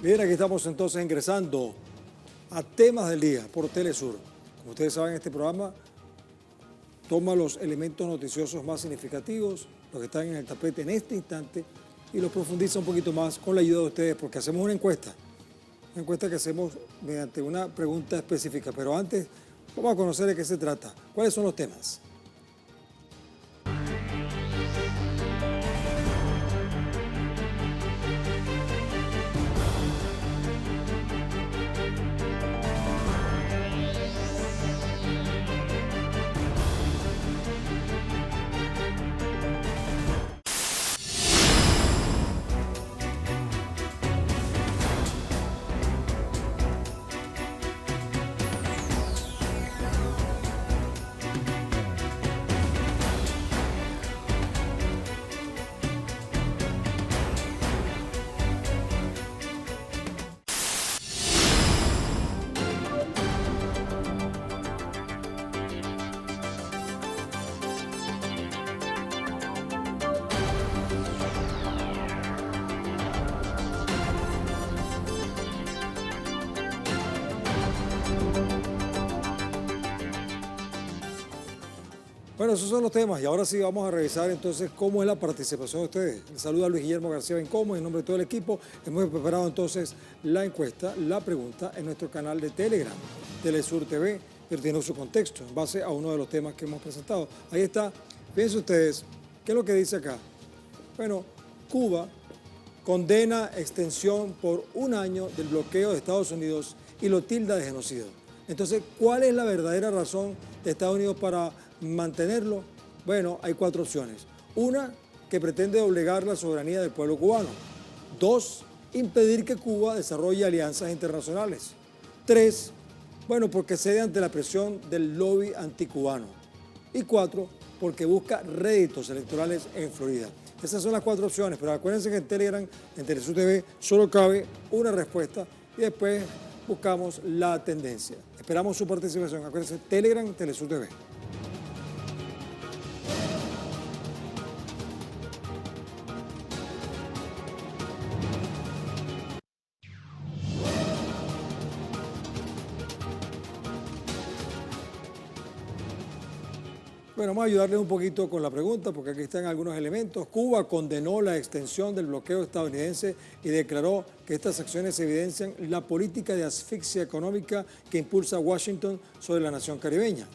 Bien, aquí estamos entonces ingresando a temas del día por Telesur. Como ustedes saben, este programa toma los elementos noticiosos más significativos, los que están en el tapete en este instante, y los profundiza un poquito más con la ayuda de ustedes, porque hacemos una encuesta que hacemos mediante una pregunta específica. Pero antes, vamos a conocer de qué se trata. ¿Cuáles son los temas? Bueno, esos son los temas y ahora sí vamos a revisar entonces cómo es la participación de ustedes. Les saluda Luis Guillermo García Bencomo, en nombre de todo el equipo. Hemos preparado entonces la encuesta, la pregunta en nuestro canal de Telegram, Telesur TV, pero tiene su contexto en base a uno de los temas que hemos presentado. Ahí está, fíjense ustedes, ¿qué es lo que dice acá? Bueno, Cuba condena extensión por 1 año del bloqueo de Estados Unidos y lo tilda de genocidio. Entonces, ¿cuál es la verdadera razón de Estados Unidos para mantenerlo? Bueno, hay 4 opciones. Una, que pretende doblegar la soberanía del pueblo cubano. 2, impedir que Cuba desarrolle alianzas internacionales. 3, bueno, porque cede ante la presión del lobby anticubano. Y 4, porque busca réditos electorales en Florida. Esas son las 4 opciones, pero acuérdense que en Telegram, en Telesur TV, solo cabe una respuesta y después buscamos la tendencia. Esperamos su participación. Acuérdense, Telegram, Telesur TV. Bueno, vamos a ayudarles un poquito con la pregunta porque aquí están algunos elementos. Cuba condenó la extensión del bloqueo estadounidense y declaró que estas acciones evidencian la política de asfixia económica que impulsa Washington sobre la nación caribeña.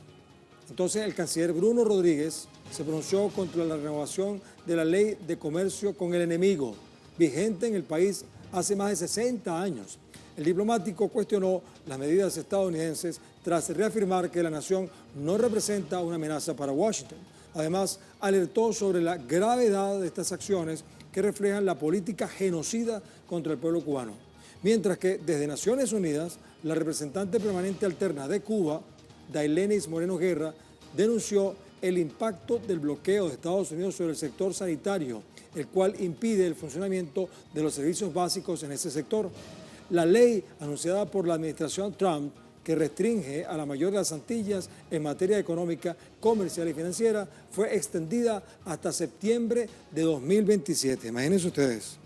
Entonces, el canciller Bruno Rodríguez se pronunció contra la renovación de la ley de comercio con el enemigo, vigente en el país hace más de 60 años. El diplomático cuestionó las medidas estadounidenses tras reafirmar que la nación no representa una amenaza para Washington. Además, alertó sobre la gravedad de estas acciones que reflejan la política genocida contra el pueblo cubano. Mientras que desde Naciones Unidas, la representante permanente alterna de Cuba, Dailenis Moreno Guerra, denunció el impacto del bloqueo de Estados Unidos sobre el sector sanitario, el cual impide el funcionamiento de los servicios básicos en ese sector. La ley anunciada por la administración Trump, que restringe a la mayor de las Antillas en materia económica, comercial y financiera, fue extendida hasta septiembre de 2027. Imagínense ustedes.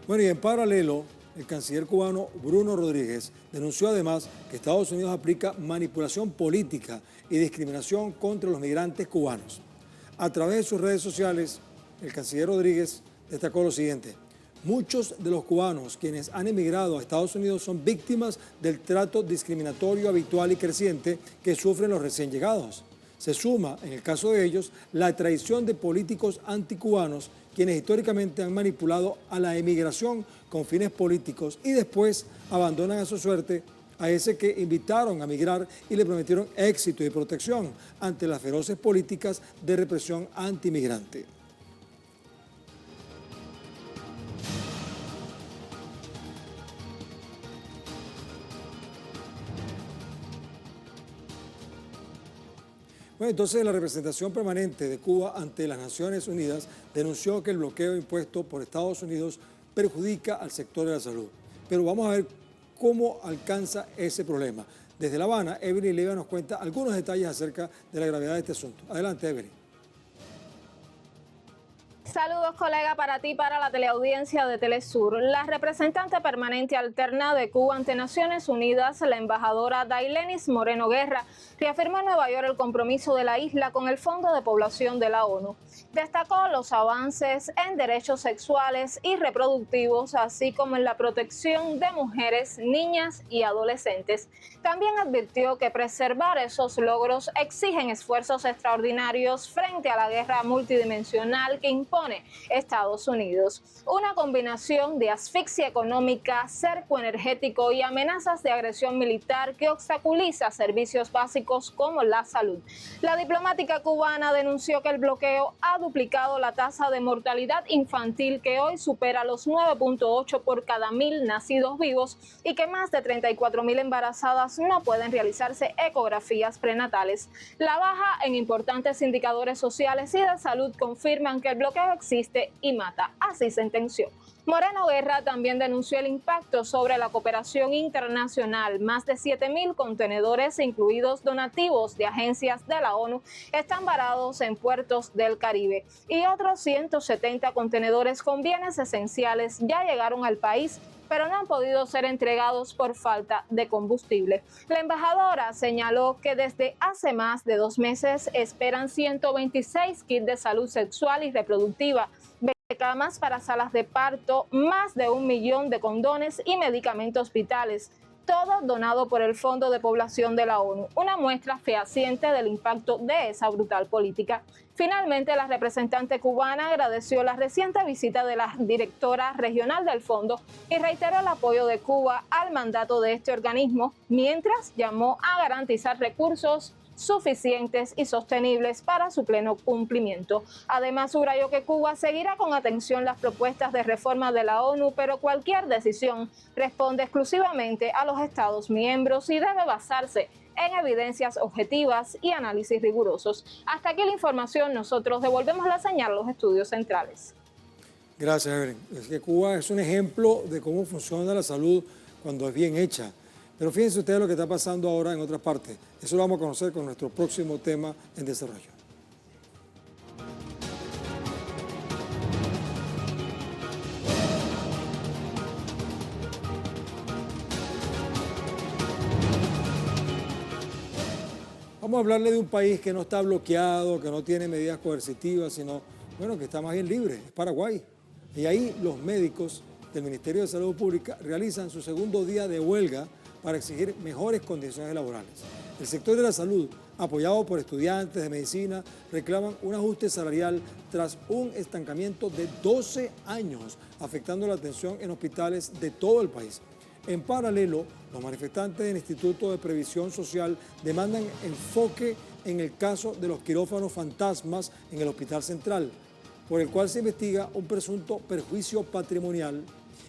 Bueno, y en paralelo, el canciller cubano Bruno Rodríguez denunció además que Estados Unidos aplica manipulación política y discriminación contra los migrantes cubanos. A través de sus redes sociales, el canciller Rodríguez destacó lo siguiente: muchos de los cubanos quienes han emigrado a Estados Unidos son víctimas del trato discriminatorio habitual y creciente que sufren los recién llegados. Se suma, en el caso de ellos, la traición de políticos anticubanos quienes históricamente han manipulado a la emigración con fines políticos y después abandonan a su suerte a ese que invitaron a migrar y le prometieron éxito y protección ante las feroces políticas de represión antimigrante. Bueno, entonces la representación permanente de Cuba ante las Naciones Unidas denunció que el bloqueo impuesto por Estados Unidos perjudica al sector de la salud. Pero vamos a ver cómo alcanza ese problema. Desde La Habana, Evelyn Leiva nos cuenta algunos detalles acerca de la gravedad de este asunto. Adelante, Evelyn. Saludos, colega, para ti, para la teleaudiencia de Telesur. La representante permanente alterna de Cuba ante Naciones Unidas, la embajadora Dailenis Moreno Guerra, reafirmó en Nueva York el compromiso de la isla con el Fondo de Población de la ONU. Destacó los avances en derechos sexuales y reproductivos, así como en la protección de mujeres, niñas y adolescentes. También advirtió que preservar esos logros exigen esfuerzos extraordinarios frente a la guerra multidimensional que impone Estados Unidos. Una combinación de asfixia económica, cerco energético y amenazas de agresión militar que obstaculiza servicios básicos como la salud. La diplomática cubana denunció que el bloqueo ha duplicado la tasa de mortalidad infantil, que hoy supera los 9.8 por cada 1.000 nacidos vivos, y que más de 34.000 embarazadas no pueden realizarse ecografías prenatales. La baja en importantes indicadores sociales y de salud confirman que el bloqueo existe y mata. Así sentenció. Moreno Guerra también denunció el impacto sobre la cooperación internacional. Más de 7.000 contenedores, incluidos donativos de agencias de la ONU, están varados en puertos del Caribe. Y otros 170 contenedores con bienes esenciales ya llegaron al país, pero no han podido ser entregados por falta de combustible. La embajadora señaló que desde hace más de 2 meses esperan 126 kits de salud sexual y reproductiva, camas para salas de parto, más de 1 millón de condones y medicamentos vitales, todo donado por el Fondo de Población de la ONU, una muestra fehaciente del impacto de esa brutal política. Finalmente, la representante cubana agradeció la reciente visita de la directora regional del fondo y reiteró el apoyo de Cuba al mandato de este organismo, mientras llamó a garantizar recursos suficientes y sostenibles para su pleno cumplimiento. Además, subrayó que Cuba seguirá con atención las propuestas de reforma de la ONU, pero cualquier decisión responde exclusivamente a los Estados miembros y debe basarse en evidencias objetivas y análisis rigurosos. Hasta aquí la información. Nosotros devolvemos la señal a los estudios centrales. Gracias, Evelyn. Es que Cuba es un ejemplo de cómo funciona la salud cuando es bien hecha. Pero fíjense ustedes lo que está pasando ahora en otras partes. Eso lo vamos a conocer con nuestro próximo tema en desarrollo. Vamos a hablarle de un país que no está bloqueado, que no tiene medidas coercitivas, sino, bueno, que está más bien libre, es Paraguay. Y ahí los médicos del Ministerio de Salud Pública realizan su segundo día de huelga para exigir mejores condiciones laborales. El sector de la salud, apoyado por estudiantes de medicina, reclaman un ajuste salarial tras un estancamiento de 12 años, afectando la atención en hospitales de todo el país. En paralelo, los manifestantes del Instituto de Previsión Social demandan enfoque en el caso de los quirófanos fantasmas en el Hospital Central, por el cual se investiga un presunto perjuicio patrimonial.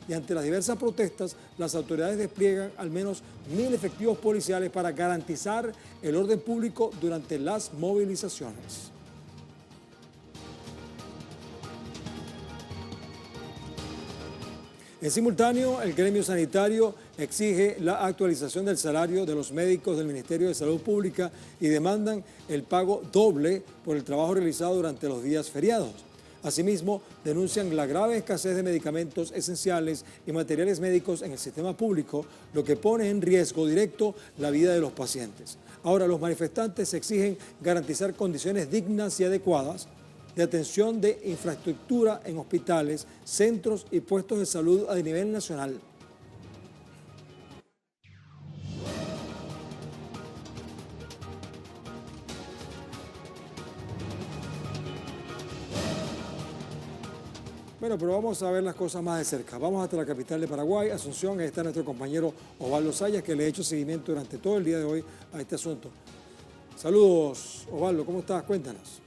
Y ante las diversas protestas, las autoridades despliegan al menos 1.000 efectivos policiales para garantizar el orden público durante las movilizaciones. En simultáneo, el gremio sanitario exige la actualización del salario de los médicos del Ministerio de Salud Pública y demandan el pago doble por el trabajo realizado durante los días feriados. Asimismo, denuncian la grave escasez de medicamentos esenciales y materiales médicos en el sistema público, lo que pone en riesgo directo la vida de los pacientes. Ahora, los manifestantes exigen garantizar condiciones dignas y adecuadas de atención de infraestructura en hospitales, centros y puestos de salud a nivel nacional. Bueno, pero vamos a ver las cosas más de cerca. Vamos hasta la capital de Paraguay, Asunción. Ahí está nuestro compañero Osvaldo Sayas, que le ha hecho seguimiento durante todo el día de hoy a este asunto. Saludos, Osvaldo, ¿cómo estás? Cuéntanos.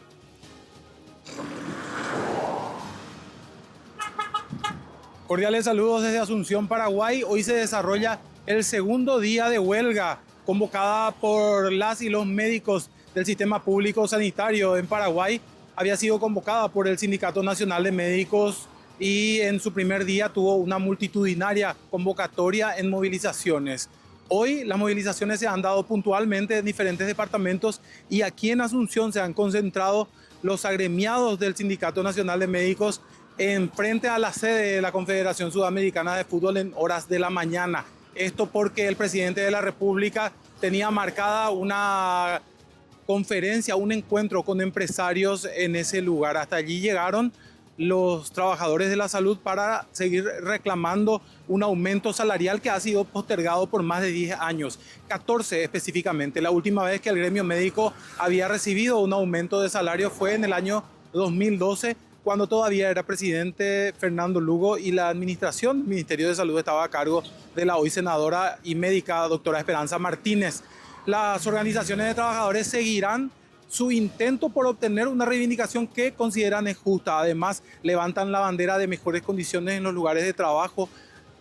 Cordiales saludos desde Asunción, Paraguay. Hoy se desarrolla el segundo día de huelga convocada por las y los médicos del sistema público sanitario en Paraguay. Había sido convocada por el Sindicato Nacional de Médicos y en su primer día tuvo una multitudinaria convocatoria en movilizaciones. Hoy las movilizaciones se han dado puntualmente en diferentes departamentos y aquí en Asunción se han concentrado los agremiados del Sindicato Nacional de Médicos en frente a la sede de la Confederación Sudamericana de Fútbol en horas de la mañana. Esto porque el presidente de la República tenía marcada una conferencia, un encuentro con empresarios en ese lugar. Hasta allí llegaron los trabajadores de la salud para seguir reclamando un aumento salarial que ha sido postergado por más de 10 años, 14 específicamente. La última vez que el gremio médico había recibido un aumento de salario fue en el año 2012, cuando todavía era presidente Fernando Lugo y la administración del Ministerio de Salud estaba a cargo de la hoy senadora y médica doctora Esperanza Martínez. Las organizaciones de trabajadores seguirán su intento por obtener una reivindicación que consideran es justa. Además, levantan la bandera de mejores condiciones en los lugares de trabajo,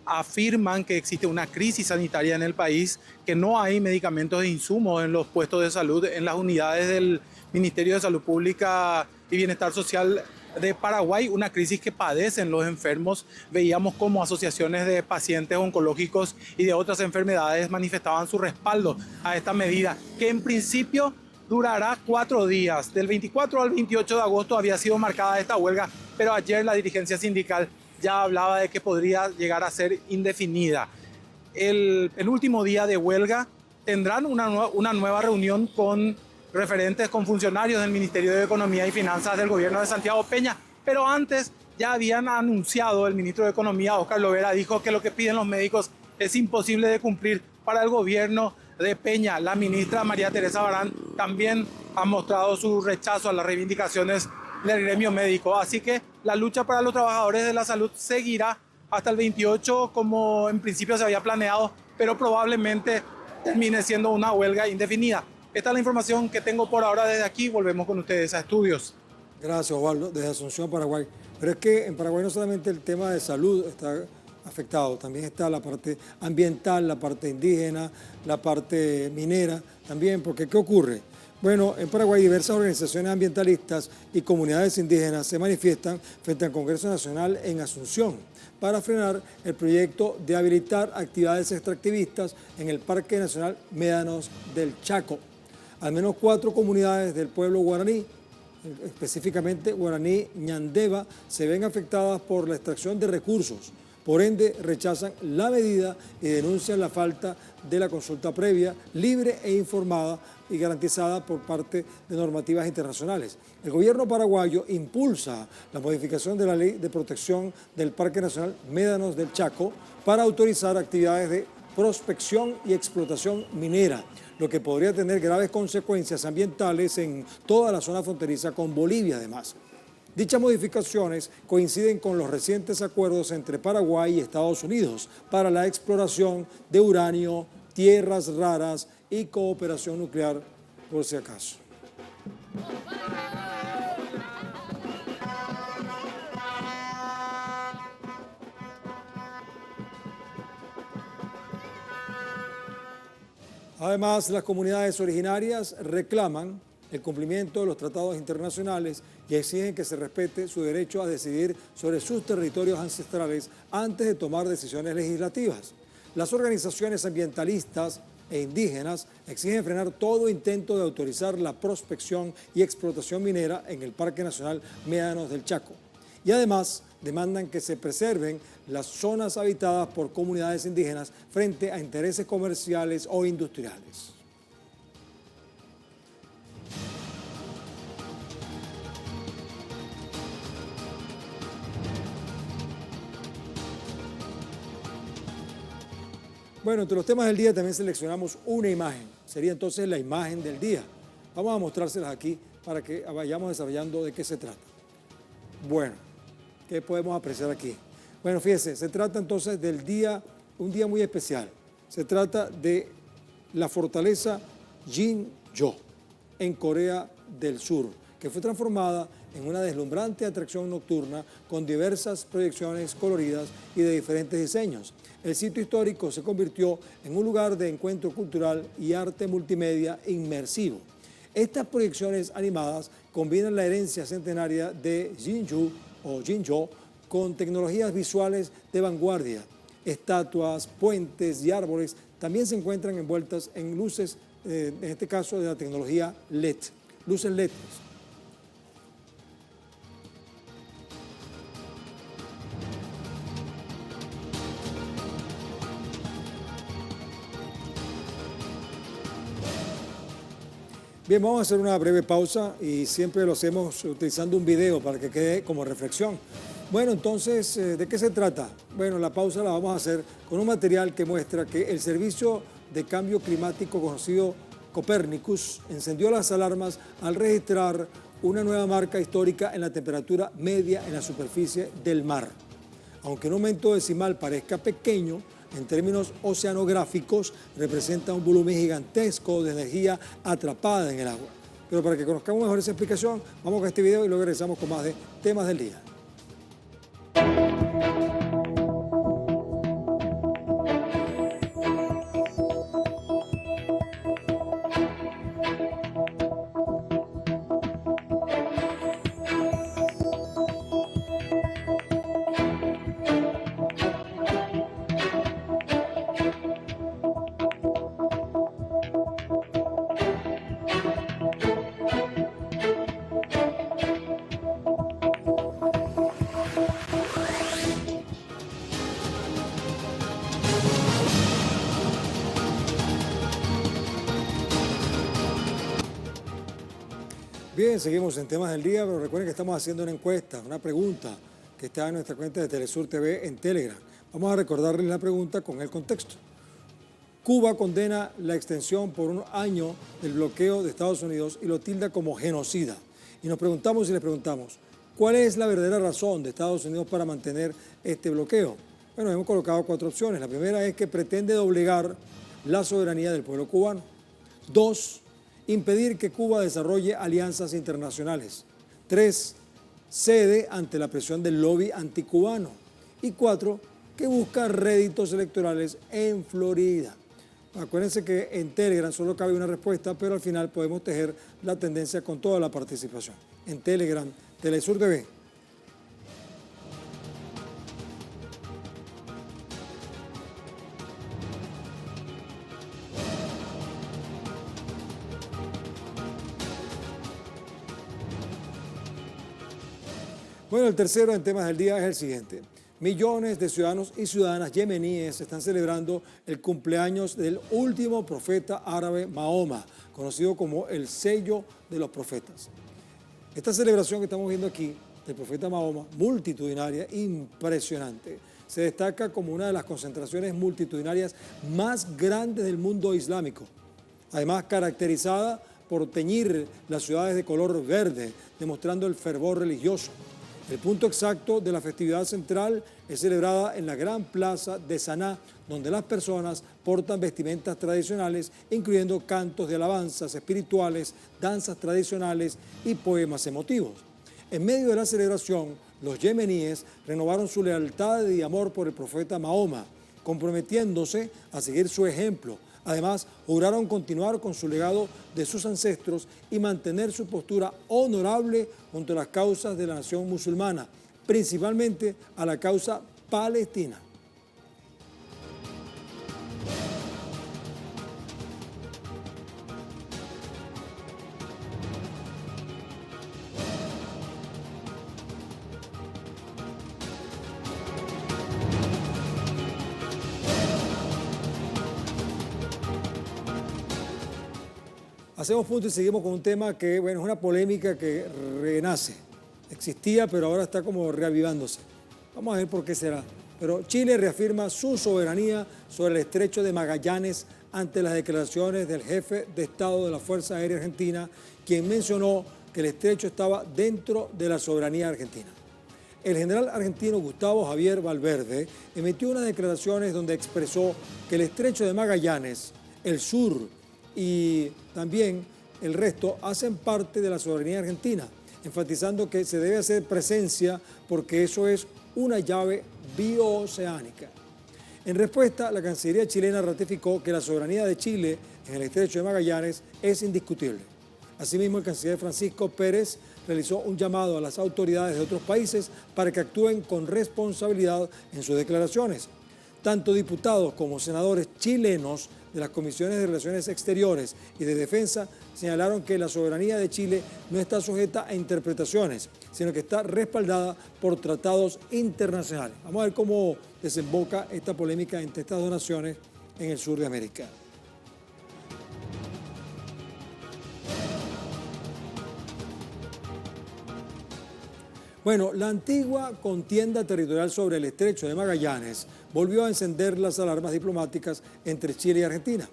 afirman que existe una crisis sanitaria en el país, que no hay medicamentos e insumos en los puestos de salud, en las unidades del Ministerio de Salud Pública y Bienestar Social de Paraguay, una crisis que padecen los enfermos. Veíamos cómo asociaciones de pacientes oncológicos y de otras enfermedades manifestaban su respaldo a esta medida, que en principio durará 4 días. Del 24 al 28 de agosto había sido marcada esta huelga, pero ayer la dirigencia sindical ya hablaba de que podría llegar a ser indefinida. El último día de huelga tendrán una nueva reunión con referentes, con funcionarios del Ministerio de Economía y Finanzas del gobierno de Santiago Peña, pero antes ya habían anunciado, el ministro de Economía, Óscar Lovera, dijo que lo que piden los médicos es imposible de cumplir para el gobierno de Peña. La ministra María Teresa Barán también ha mostrado su rechazo a las reivindicaciones del gremio médico. Así que la lucha para los trabajadores de la salud seguirá hasta el 28, como en principio se había planeado, pero probablemente termine siendo una huelga indefinida. Esta es la información que tengo por ahora desde aquí. Volvemos con ustedes a estudios. Gracias, Osvaldo, desde Asunción, Paraguay. Pero es que en Paraguay no solamente el tema de salud está afectado, también está la parte ambiental, la parte indígena, la parte minera también, porque ¿qué ocurre? Bueno, en Paraguay diversas organizaciones ambientalistas y comunidades indígenas se manifiestan frente al Congreso Nacional en Asunción para frenar el proyecto de habilitar actividades extractivistas en el Parque Nacional Médanos del Chaco. Al menos 4 comunidades del pueblo guaraní, específicamente guaraní Ñandeva, se ven afectadas por la extracción de recursos. Por ende, rechazan la medida y denuncian la falta de la consulta previa, libre e informada y garantizada por parte de normativas internacionales. El gobierno paraguayo impulsa la modificación de la Ley de Protección del Parque Nacional Médanos del Chaco para autorizar actividades de prospección y explotación minera, lo que podría tener graves consecuencias ambientales en toda la zona fronteriza con Bolivia además. Dichas modificaciones coinciden con los recientes acuerdos entre Paraguay y Estados Unidos para la exploración de uranio, tierras raras y cooperación nuclear, por si acaso. Además, las comunidades originarias reclaman el cumplimiento de los tratados internacionales y exigen que se respete su derecho a decidir sobre sus territorios ancestrales antes de tomar decisiones legislativas. Las organizaciones ambientalistas e indígenas exigen frenar todo intento de autorizar la prospección y explotación minera en el Parque Nacional Médanos del Chaco. Y además demandan que se preserven las zonas habitadas por comunidades indígenas frente a intereses comerciales o industriales. Bueno, entre los temas del día también seleccionamos una imagen. Sería entonces la imagen del día. Vamos a mostrárselas aquí para que vayamos desarrollando de qué se trata. Bueno, ¿qué podemos apreciar aquí? Bueno, fíjense, se trata entonces del día, un día muy especial. Se trata de la fortaleza Jinjo en Corea del Sur, que fue transformada en una deslumbrante atracción nocturna con diversas proyecciones coloridas y de diferentes diseños. El sitio histórico se convirtió en un lugar de encuentro cultural y arte multimedia inmersivo. Estas proyecciones animadas combinan la herencia centenaria de Jinju o Jinjo con tecnologías visuales de vanguardia. Estatuas, puentes y árboles también se encuentran envueltas en luces, en este caso de la tecnología LED, luces LED. Bien, vamos a hacer una breve pausa y siempre lo hacemos utilizando un video para que quede como reflexión. Bueno, entonces, ¿de qué se trata? Bueno, la pausa la vamos a hacer con un material que muestra que el servicio de cambio climático conocido Copernicus encendió las alarmas al registrar una nueva marca histórica en la temperatura media en la superficie del mar. Aunque un aumento decimal parezca pequeño, en términos oceanográficos representa un volumen gigantesco de energía atrapada en el agua. Pero para que conozcamos mejor esa explicación, vamos con este video y luego regresamos con más de temas del día. Bien, seguimos en temas del día, pero recuerden que estamos haciendo una encuesta, una pregunta que está en nuestra cuenta de Telesur TV en Telegram. Vamos a recordarles la pregunta con el contexto. Cuba condena la extensión por un año del bloqueo de Estados Unidos y lo tilda como genocida. Y nos preguntamos y les preguntamos, ¿cuál es la verdadera razón de Estados Unidos para mantener este bloqueo? Bueno, hemos colocado 4 opciones. La primera es que pretende doblegar la soberanía del pueblo cubano. 2, impedir que Cuba desarrolle alianzas internacionales. 3, cede ante la presión del lobby anticubano. Y 4, que busca réditos electorales en Florida. Acuérdense que en Telegram solo cabe una respuesta, pero al final podemos tejer la tendencia con toda la participación. En Telegram, Telesur TV. Bueno, el tercero en temas del día es el siguiente. Millones de ciudadanos y ciudadanas yemeníes están celebrando el cumpleaños del último profeta árabe Mahoma, conocido como el sello de los profetas. Esta celebración que estamos viendo aquí del profeta Mahoma, multitudinaria, impresionante, se destaca como una de las concentraciones multitudinarias más grandes del mundo islámico. Además, caracterizada por teñir las ciudades de color verde, demostrando el fervor religioso. El punto exacto de la festividad central es celebrada en la gran plaza de Saná, donde las personas portan vestimentas tradicionales, incluyendo cantos de alabanzas espirituales, danzas tradicionales y poemas emotivos. En medio de la celebración, los yemeníes renovaron su lealtad y amor por el profeta Mahoma, comprometiéndose a seguir su ejemplo. Además, juraron continuar con su legado de sus ancestros y mantener su postura honorable junto a las causas de la nación musulmana, principalmente a la causa palestina. Hacemos punto y seguimos con un tema que, bueno, es una polémica que renace. Existía, pero ahora está como reavivándose. Vamos a ver por qué será. Pero Chile reafirma su soberanía sobre el estrecho de Magallanes ante las declaraciones del jefe de Estado de la Fuerza Aérea Argentina, quien mencionó que el estrecho estaba dentro de la soberanía argentina. El general argentino Gustavo Javier Valverde emitió unas declaraciones donde expresó que el estrecho de Magallanes, el sur y también el resto hacen parte de la soberanía argentina, enfatizando que se debe hacer presencia porque eso es una llave biooceánica. En respuesta, la Cancillería chilena ratificó que la soberanía de Chile en el estrecho de Magallanes es indiscutible. Asimismo, el canciller Francisco Pérez realizó un llamado a las autoridades de otros países para que actúen con responsabilidad en sus declaraciones. Tanto diputados como senadores chilenos de las comisiones de Relaciones Exteriores y de Defensa señalaron que la soberanía de Chile no está sujeta a interpretaciones, sino que está respaldada por tratados internacionales. Vamos a ver cómo desemboca esta polémica entre estas dos naciones en el sur de América. Bueno, la antigua contienda territorial sobre el estrecho de Magallanes volvió a encender las alarmas diplomáticas entre Chile y Argentina.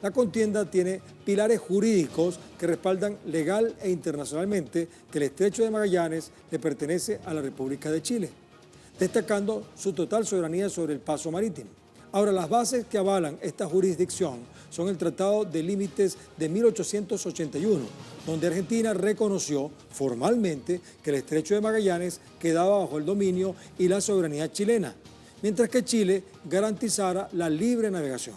La contienda tiene pilares jurídicos que respaldan legal e internacionalmente que el estrecho de Magallanes le pertenece a la República de Chile, destacando su total soberanía sobre el paso marítimo. Ahora, las bases que avalan esta jurisdicción son el Tratado de Límites de 1881, donde Argentina reconoció formalmente que el estrecho de Magallanes quedaba bajo el dominio y la soberanía chilena, mientras que Chile garantizara la libre navegación.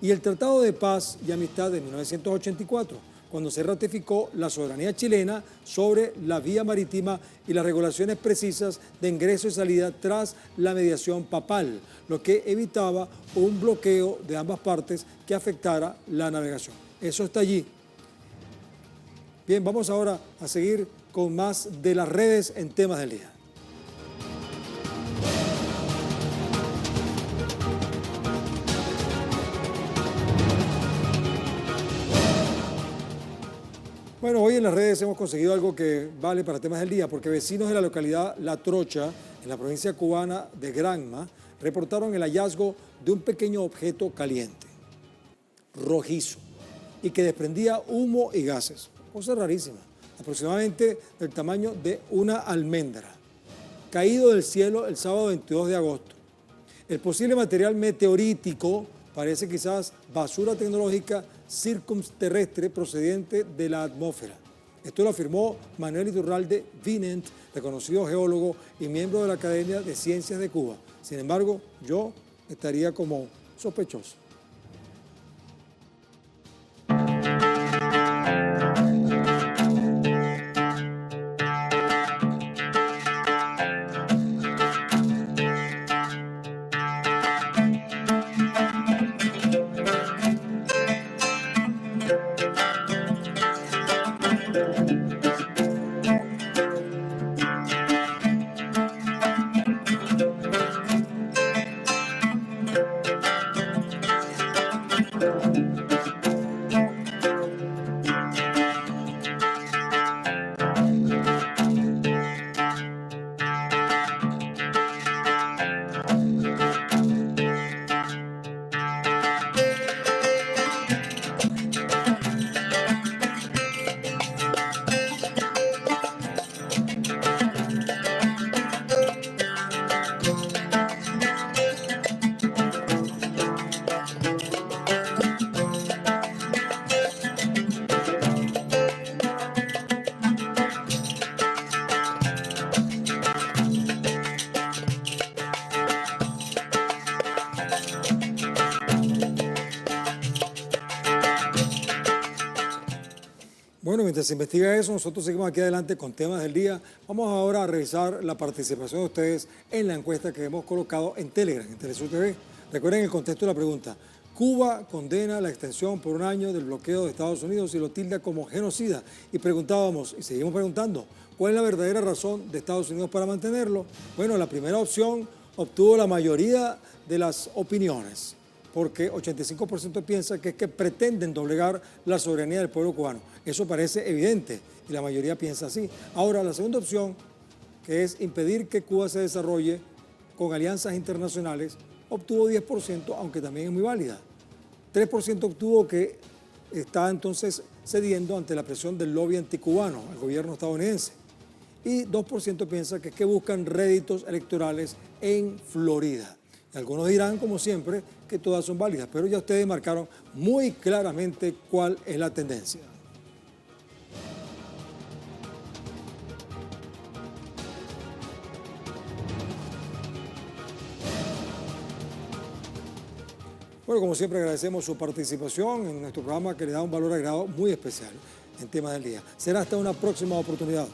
Y el Tratado de Paz y Amistad de 1984, cuando se ratificó la soberanía chilena sobre la vía marítima y las regulaciones precisas de ingreso y salida tras la mediación papal, lo que evitaba un bloqueo de ambas partes que afectara la navegación. Eso está allí. Bien, vamos ahora a seguir con más de las redes en temas del día. Bueno, hoy en las redes hemos conseguido algo que vale para temas del día, porque vecinos de la localidad La Trocha, en la provincia cubana de Granma, reportaron el hallazgo de un pequeño objeto caliente, rojizo, y que desprendía humo y gases. Cosa rarísima, aproximadamente del tamaño de una almendra, caído del cielo el sábado 22 de agosto. El posible material meteorítico parece quizás basura tecnológica circunterrestre procedente de la atmósfera. Esto lo afirmó Manuel Iturralde Vinent, reconocido geólogo y miembro de la Academia de Ciencias de Cuba. Sin embargo, yo estaría como sospechoso. Bueno, mientras se investiga eso, nosotros seguimos aquí adelante con temas del día. Vamos ahora a revisar la participación de ustedes en la encuesta que hemos colocado en Telegram, en Telesur TV. Recuerden el contexto de la pregunta. Cuba condena la extensión por un año del bloqueo de Estados Unidos y lo tilda como genocida. Y preguntábamos, y seguimos preguntando, ¿cuál es la verdadera razón de Estados Unidos para mantenerlo? Bueno, la primera opción obtuvo la mayoría de las opiniones, porque 85% piensa que es que pretenden doblegar la soberanía del pueblo cubano. Eso parece evidente y la mayoría piensa así. Ahora, la segunda opción, que es impedir que Cuba se desarrolle con alianzas internacionales, obtuvo 10%, aunque también es muy válida. 3% obtuvo que está entonces cediendo ante la presión del lobby anticubano, el gobierno estadounidense. Y 2% piensa que es que buscan réditos electorales en Florida. Algunos dirán, como siempre, que todas son válidas, pero ya ustedes marcaron muy claramente cuál es la tendencia. Bueno, como siempre agradecemos su participación en nuestro programa que le da un valor agregado muy especial en temas del día. Será hasta una próxima oportunidad.